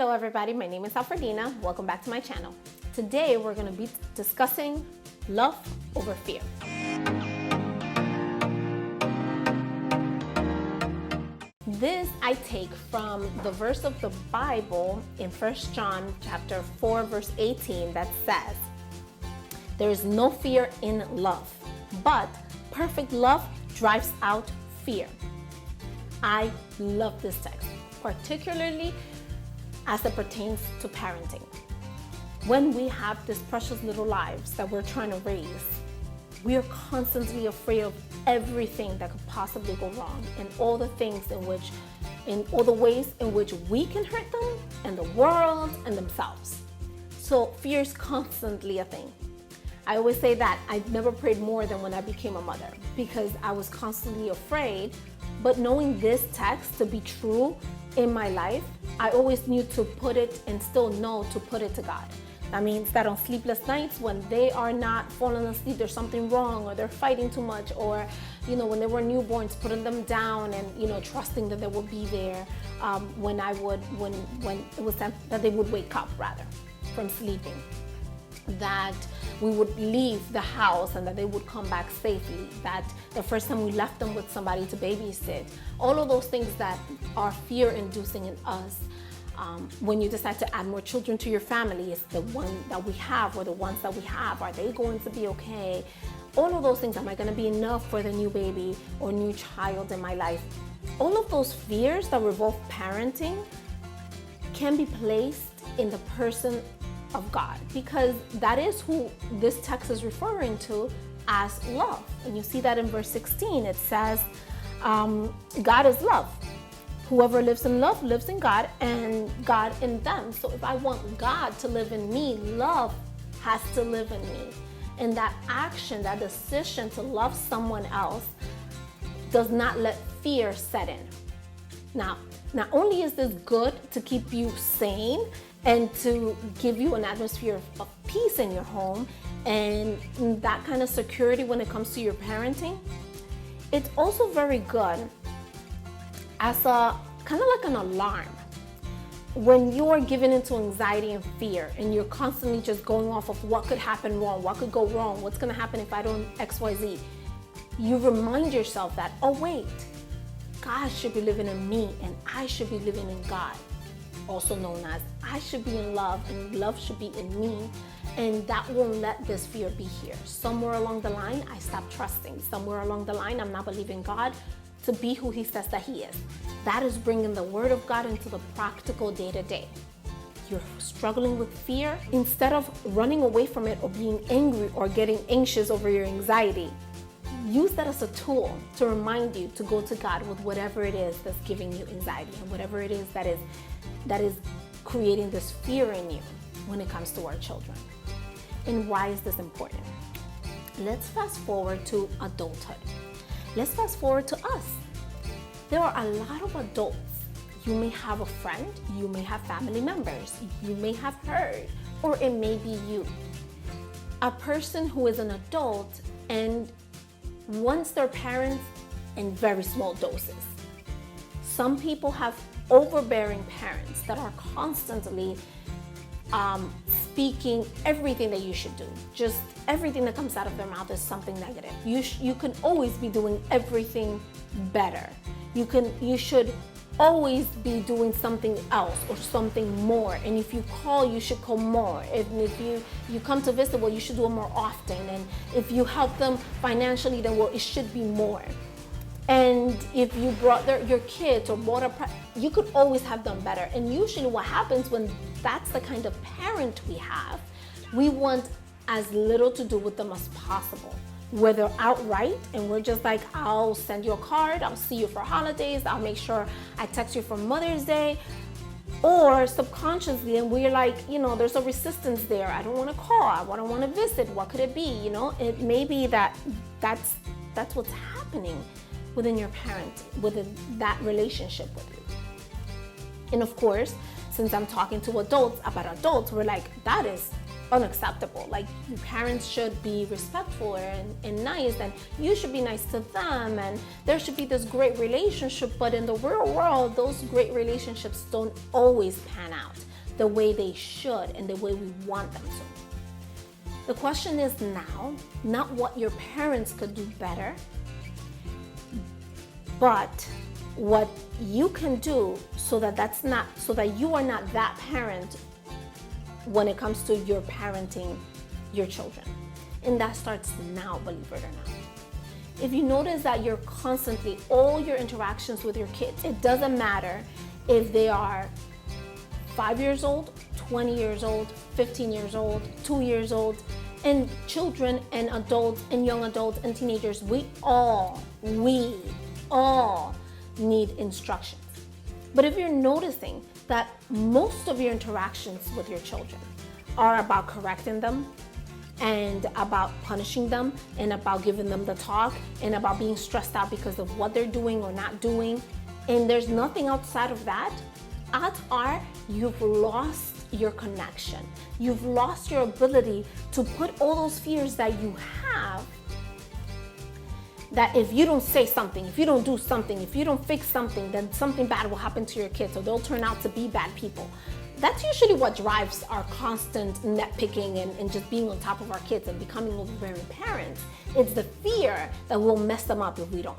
Hello everybody, my name is Alfredina. Welcome back to my channel. Today we're going to be discussing love over fear. This I take from the verse of the Bible in 1 John chapter 4 verse 18 that says, "There is no fear in love, but perfect love drives out fear." I love this text, particularly as it pertains to parenting. When we have these precious little lives that we're trying to raise, we are constantly afraid of everything that could possibly go wrong and all the ways in which we can hurt them and the world and themselves. So fear is constantly a thing. I always say that I never prayed more than when I became a mother because I was constantly afraid. But knowing this text to be true in my life, I always knew to put it and still know to put it to God. That means that on sleepless nights when they are not falling asleep, there's something wrong or they're fighting too much, or when they were newborns, putting them down and trusting that they will be there when it was time that they would wake up rather from sleeping, that we would leave the house and that they would come back safely, that the first time we left them with somebody to babysit, all of those things that are fear-inducing in us. When you decide to add more children to your family, is the one that we have or the ones that we have, are they going to be okay? All of those things, am I going to be enough for the new baby or new child in my life? All of those fears that revolve parenting can be placed in the person of God, because that is who this text is referring to as love. And you see that in verse 16, it says, God is love. Whoever lives in love lives in God and God in them. So if I want God to live in me, love has to live in me. And that action, that decision to love someone else does not let fear set in. Now, not only is this good to keep you sane and to give you an atmosphere of peace in your home and that kind of security when it comes to your parenting, it's also very good as a kind of like an alarm. When you are given into anxiety and fear and you're constantly just going off of what could happen wrong, what could go wrong, what's going to happen if I don't XYZ, you remind yourself that, oh wait, God should be living in me and I should be living in God. Also known as I should be in love and love should be in me, and that won't let this fear be here. Somewhere along the line, I stopped trusting. Somewhere along the line, I'm not believing God to be who He says that He is. That is bringing the Word of God into the practical day-to-day. You're struggling with fear, instead of running away from it or being angry or getting anxious over your anxiety, use that as a tool to remind you to go to God with whatever it is that's giving you anxiety and whatever it is that is creating this fear in you when it comes to our children. And why is this important? Let's fast forward to adulthood. Let's fast forward to us. There are a lot of adults. You may have a friend, you may have family members, you may have heard, or it may be you. A person who is an adult and wants their parents in very small doses. Some people have overbearing parents that are constantly speaking everything that you should do. Just everything that comes out of their mouth is something negative. You can always be doing everything better. You should always be doing something else or something more. And if you call, you should call more. If you come to visit, well, you should do it more often. And if you help them financially, then well, it should be more. And if you brought your kids or bought you could always have done better. And usually what happens when that's the kind of parent we have, we want as little to do with them as possible. Whether outright, and we're just like, I'll send you a card, I'll see you for holidays, I'll make sure I text you for Mother's Day, or subconsciously, and we're like, there's a resistance there. I don't want to call, I don't want to visit. What could it be? It may be that's what's happening within your parent, within that relationship with you. And of course, since I'm talking to adults about adults, we're like, that is unacceptable. Like, your parents should be respectful and nice, and you should be nice to them, and there should be this great relationship. But in the real world, those great relationships don't always pan out. the way they should and the way we want them to. The question is now, not what your parents could do better, but what you can do so that you are not that parent when it comes to your parenting your children. And that starts now, believe it or not. If you notice that you're constantly, all your interactions with your kids, it doesn't matter if they are 5 years old, 20 years old, 15 years old, 2 years old, and children and adults and young adults and teenagers, we all need instructions. But if you're noticing that most of your interactions with your children are about correcting them and about punishing them and about giving them the talk and about being stressed out because of what they're doing or not doing, and there's nothing outside of that, odds are you've lost your connection. You've lost your ability to put all those fears that you have, that if you don't say something, if you don't do something, if you don't fix something, then something bad will happen to your kids or they'll turn out to be bad people. That's usually what drives our constant nitpicking and just being on top of our kids and becoming overbearing parents. It's the fear that will mess them up if we don't.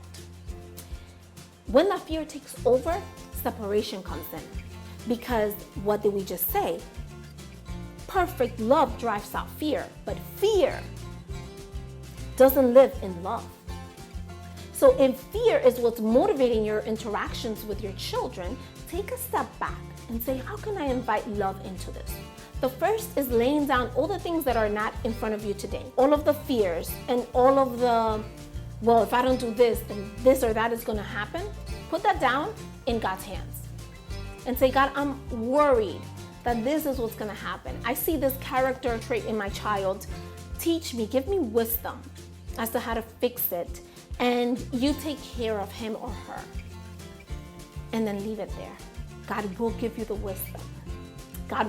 When that fear takes over, separation comes in. Because what did we just say? Perfect love drives out fear, but fear doesn't live in love. So if fear is what's motivating your interactions with your children, take a step back and say, how can I invite love into this? The first is laying down all the things that are not in front of you today. All of the fears and all of the, well, if I don't do this, then this or that is going to happen. Put that down in God's hands and say, God, I'm worried that this is what's going to happen. I see this character trait in my child. Teach me, give me wisdom as to how to fix it. And you take care of him or her. And then leave it there. God will give you the wisdom. God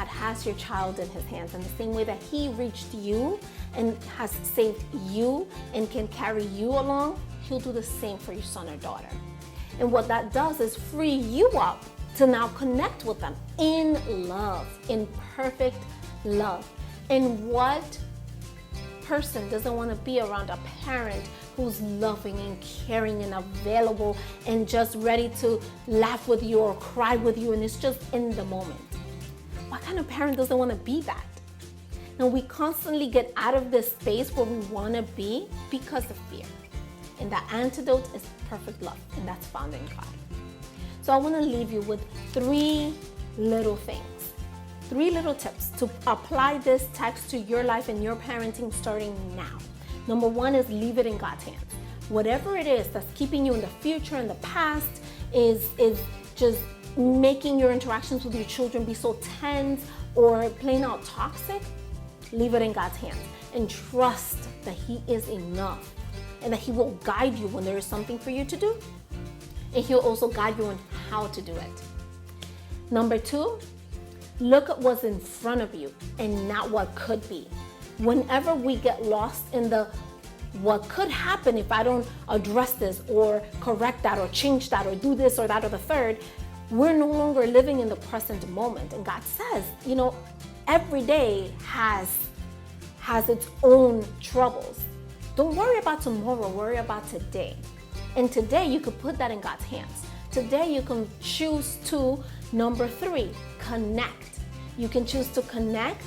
has your child in his hands. In the same way that he reached you and has saved you and can carry you along, he'll do the same for your son or daughter. And what that does is free you up to now connect with them in love, in perfect love. And what person doesn't want to be around a parent who's loving and caring and available and just ready to laugh with you or cry with you, and it's just in the moment? What kind of parent doesn't want to be that? Now, we constantly get out of this space where we want to be because of fear. And the antidote is perfect love, and that's found in God. So I want to leave you with 3 little things, 3 little tips to apply this text to your life and your parenting starting now. Number 1 is leave it in God's hands. Whatever it is that's keeping you in the future and the past is just making your interactions with your children be so tense or plain out toxic, leave it in God's hands and trust that he is enough and that he will guide you when there is something for you to do. And he'll also guide you on how to do it. Number 2, look at what's in front of you and not what could be. Whenever we get lost in the what could happen if I don't address this or correct that or change that or do this or that or the third, we're no longer living in the present moment. And God says, every day has its own troubles. Don't worry about tomorrow, worry about today. And today you could put that in God's hands. Today you can choose to, number 3, connect. You can choose to connect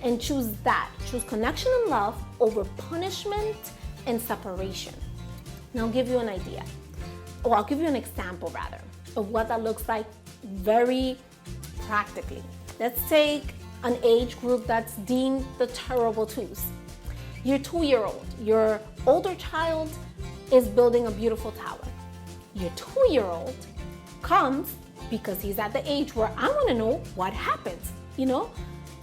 and choose that. Choose connection and love over punishment and separation. Now I'll give you an idea, or I'll give you an example rather, of what that looks like very practically. Let's take an age group that's deemed the terrible twos. Your 2-year-old, your older child is building a beautiful tower. Your 2-year-old comes because he's at the age where I want to know what happens.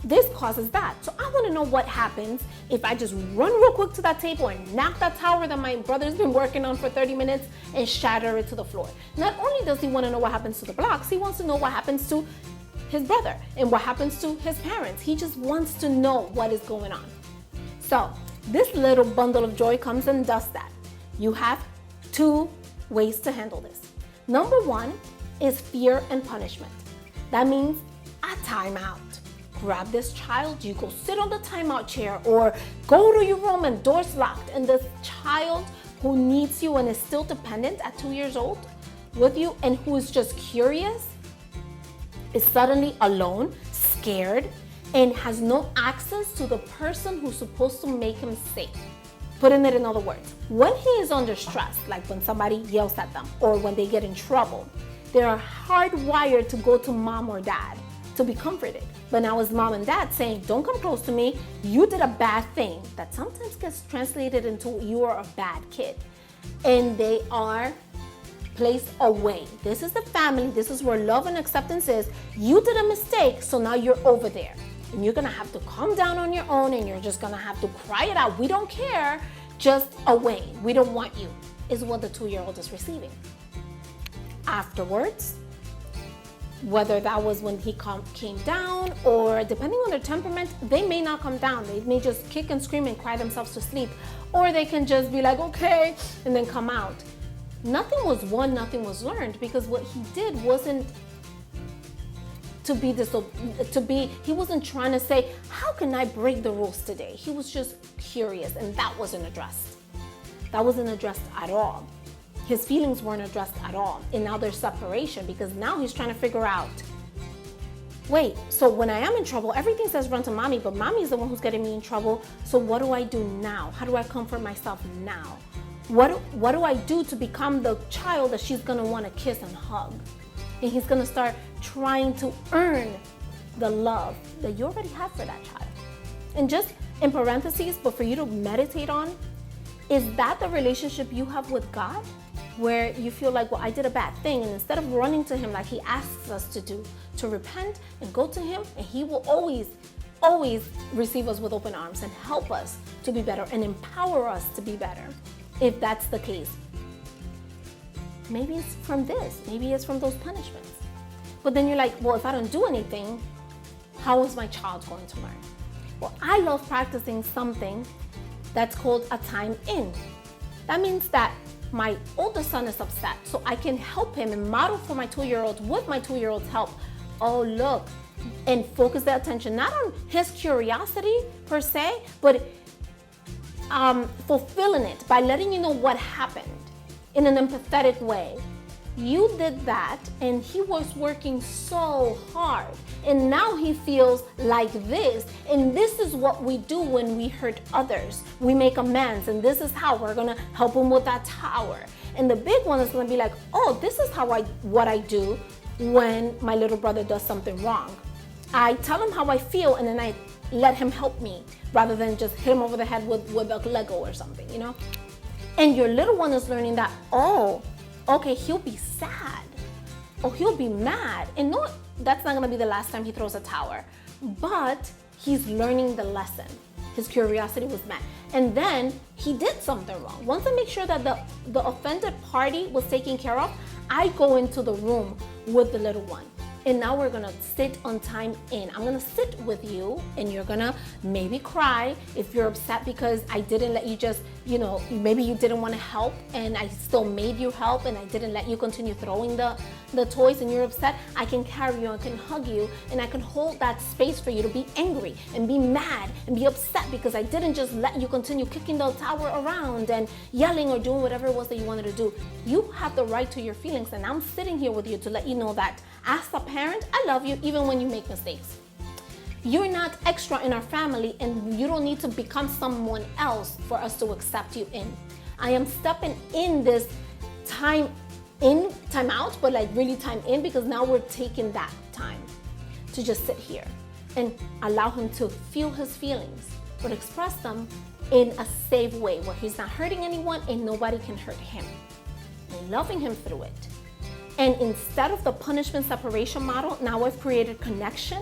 This causes that. So I want to know what happens if I just run real quick to that table and knock that tower that my brother's been working on for 30 minutes and shatter it to the floor. Not only does he want to know what happens to the blocks, he wants to know what happens to his brother and what happens to his parents. He just wants to know what is going on. So this little bundle of joy comes and does that. You have 2 ways to handle this. Number 1 is fear and punishment. That means at timeout. Grab this child, you go sit on the timeout chair or go to your room and door's locked. And this child who needs you and is still dependent at 2 years old with you and who is just curious is suddenly alone, scared, and has no access to the person who's supposed to make him safe. Putting it in other words, when he is under stress, like when somebody yells at them or when they get in trouble, they are hardwired to go to mom or dad to be comforted. But now it's mom and dad saying, don't come close to me, you did a bad thing. That sometimes gets translated into you are a bad kid. And they are placed away. This is the family, this is where love and acceptance is. You did a mistake, so now you're over there. And you're gonna have to calm down on your own and you're just gonna have to cry it out. We don't care, just away. We don't want you, is what the 2-year-old is receiving. Afterwards, whether that was when he came down or depending on their temperament, they may not come down. They may just kick and scream and cry themselves to sleep, or they can just be like, okay, and then come out. Nothing was won, nothing was learned, because what he did wasn't he wasn't trying to say, how can I break the rules today? He was just curious, and that wasn't addressed. That wasn't addressed at all. His feelings weren't addressed at all. And now there's separation because now he's trying to figure out, wait, so when I am in trouble, everything says run to mommy, but mommy's the one who's getting me in trouble. So what do I do now? How do I comfort myself now? What do I do to become the child that she's gonna wanna kiss and hug? And he's gonna start trying to earn the love that you already have for that child. And just in parentheses, but for you to meditate on, is that the relationship you have with God? Where you feel like, well, I did a bad thing, and instead of running to him like he asks us to do, to repent and go to him, and he will always receive us with open arms and help us to be better and empower us to be better, if that's the case. Maybe it's from this, maybe it's from those punishments. But then you're like, well, if I don't do anything, how is my child going to learn? Well, I love practicing something that's called a time in. That means that my older son is upset, so I can help him and model for my 2-year-old with my 2-year-old's help. Oh, look, and focus the attention not on his curiosity per se, but fulfilling it by letting you know what happened in an empathetic way. You did that, and he was working so hard, and now he feels like this, and this is what we do when we hurt others. We make amends, and this is how we're gonna help him with that tower. And the big one is gonna be like, oh, this is what I do when my little brother does something wrong. I tell him how I feel, and then I let him help me, rather than just hit him over the head with a Lego or something, you know? And your little one is learning that, oh, okay, he'll be sad, or he'll be mad. And no, that's not gonna be the last time he throws a tower, but he's learning the lesson. His curiosity was met. And then he did something wrong. Once I make sure that the offended party was taken care of, I go into the room with the little one. And now we're gonna sit on time in. I'm gonna sit with you, and you're gonna maybe cry if you're upset because I didn't let you just, maybe you didn't wanna help and I still made you help and I didn't let you continue throwing the toys and you're upset. I can carry you, I can hug you, and I can hold that space for you to be angry and be mad and be upset because I didn't just let you continue kicking the tower around and yelling or doing whatever it was that you wanted to do. You have the right to your feelings, and I'm sitting here with you to let you know that as a parent, I love you even when you make mistakes. You're not extra in our family, and you don't need to become someone else for us to accept you in. I am stepping in this time out, but like really time in, because now we're taking that time to just sit here and allow him to feel his feelings, but express them in a safe way where he's not hurting anyone and nobody can hurt him, and loving him through it. And instead of the punishment separation model, now I've created connection,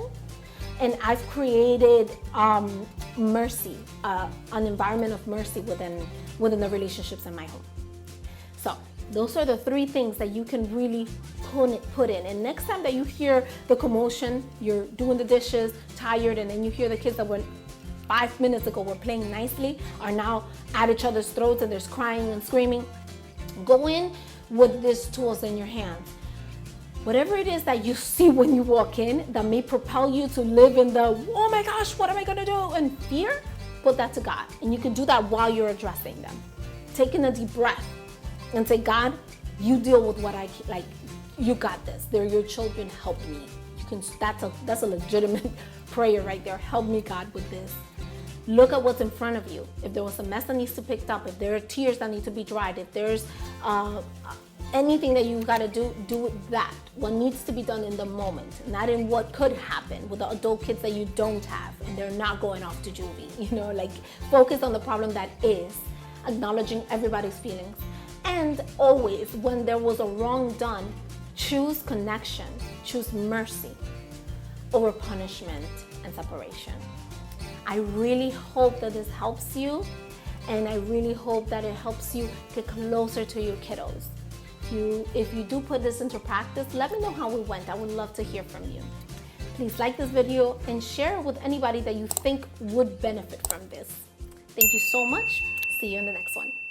and I've created mercy, an environment of mercy within the relationships in my home. So those are the 3 things that you can really put in. And next time that you hear the commotion, you're doing the dishes, tired, and then you hear the kids that were 5 minutes ago were playing nicely are now at each other's throats and there's crying and screaming, go in with these tools in your hands. Whatever it is that you see when you walk in that may propel you to live in the, oh my gosh, what am I gonna do? And fear, put that to God. And you can do that while you're addressing them. Taking a deep breath and say, God, you deal with what I, like, you got this. They're your children, help me. You can, that's a legitimate prayer right there. Help me, God, with this. Look at what's in front of you. If there was a mess that needs to be picked up, if there are tears that need to be dried, if there's anything that you gotta do that. What needs to be done in the moment, not in what could happen with the adult kids that you don't have and they're not going off to juvie. You know, like focus on the problem that is, acknowledging everybody's feelings. And always, when there was a wrong done, choose connection, choose mercy over punishment and separation. I really hope that this helps you, and I really hope that it helps you get closer to your kiddos. If you do put this into practice, let me know how it went. I would love to hear from you. Please like this video and share it with anybody that you think would benefit from this. Thank you so much. See you in the next one.